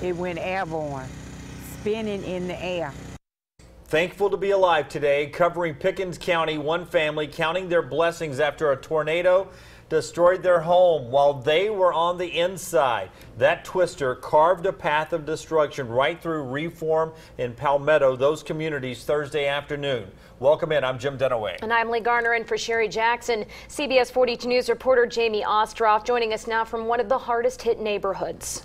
It went airborne, spinning in the air. Thankful to be alive today, covering Pickens County, one family counting their blessings after a tornado destroyed their home while they were on the inside. That twister carved a path of destruction right through Reform and Palmetto, those communities, Thursday afternoon. Welcome in. I'm Jim Dunaway. And I'm Lee Garner in for Sherry Jackson. CBS 42 News reporter Jamie Ostroff joining us now from one of the hardest hit neighborhoods.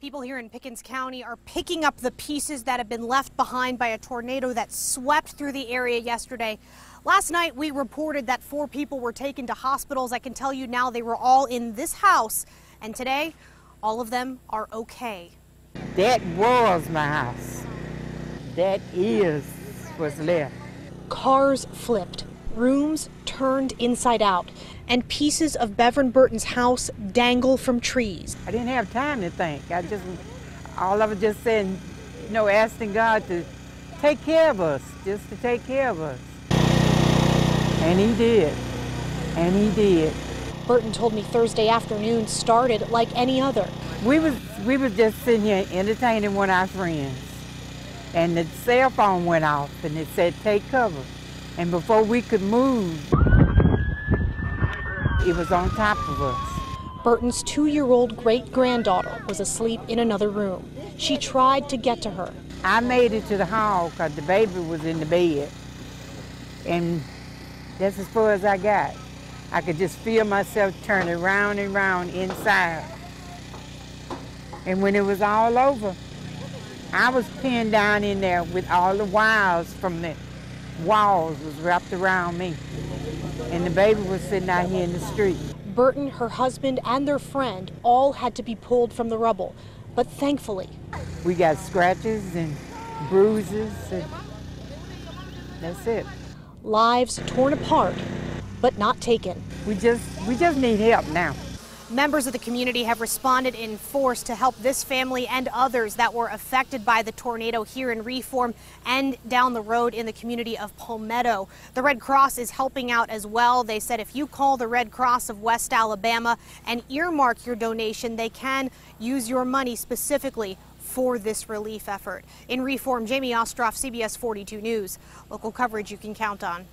People here in Pickens County are picking up the pieces that have been left behind by a tornado that swept through the area yesterday. Last night, we reported that 4 people were taken to hospitals. I can tell you now they were all in this house. And today, all of them are okay. That was my house. That is what's left. Cars flipped, rooms turned inside out, and pieces of Beverly Burton's house dangle from trees. I didn't have time to think. All of it just saying, asking God to take care of us, just to take care of us. And he did. And he did. Burton told me Thursday afternoon started like any other. We was just sitting here entertaining one of our friends. And the cell phone went off and it said, take cover. And before we could move, it was on top of us. Burton's 2-year-old great-granddaughter was asleep in another room. She tried to get to her. I made it to the hall because the baby was in the bed. And that's as far as I got. I could just feel myself turning round and round inside. And when it was all over, I was pinned down in there with all the wires from the walls was wrapped around me. And the baby was sitting out here in the street. Burton, her husband, and their friend all had to be pulled from the rubble. But thankfully, we got scratches and bruises, and that's it. Lives torn apart, but not taken. We just need help now. Members of the community have responded in force to help this family and others that were affected by the tornado here in Reform and down the road in the community of Palmetto. The Red Cross is helping out as well. They said if you call the Red Cross of West Alabama and earmark your donation, they can use your money specifically for this relief effort. In Reform, Jamie Ostroff, CBS 42 News. Local coverage you can count on.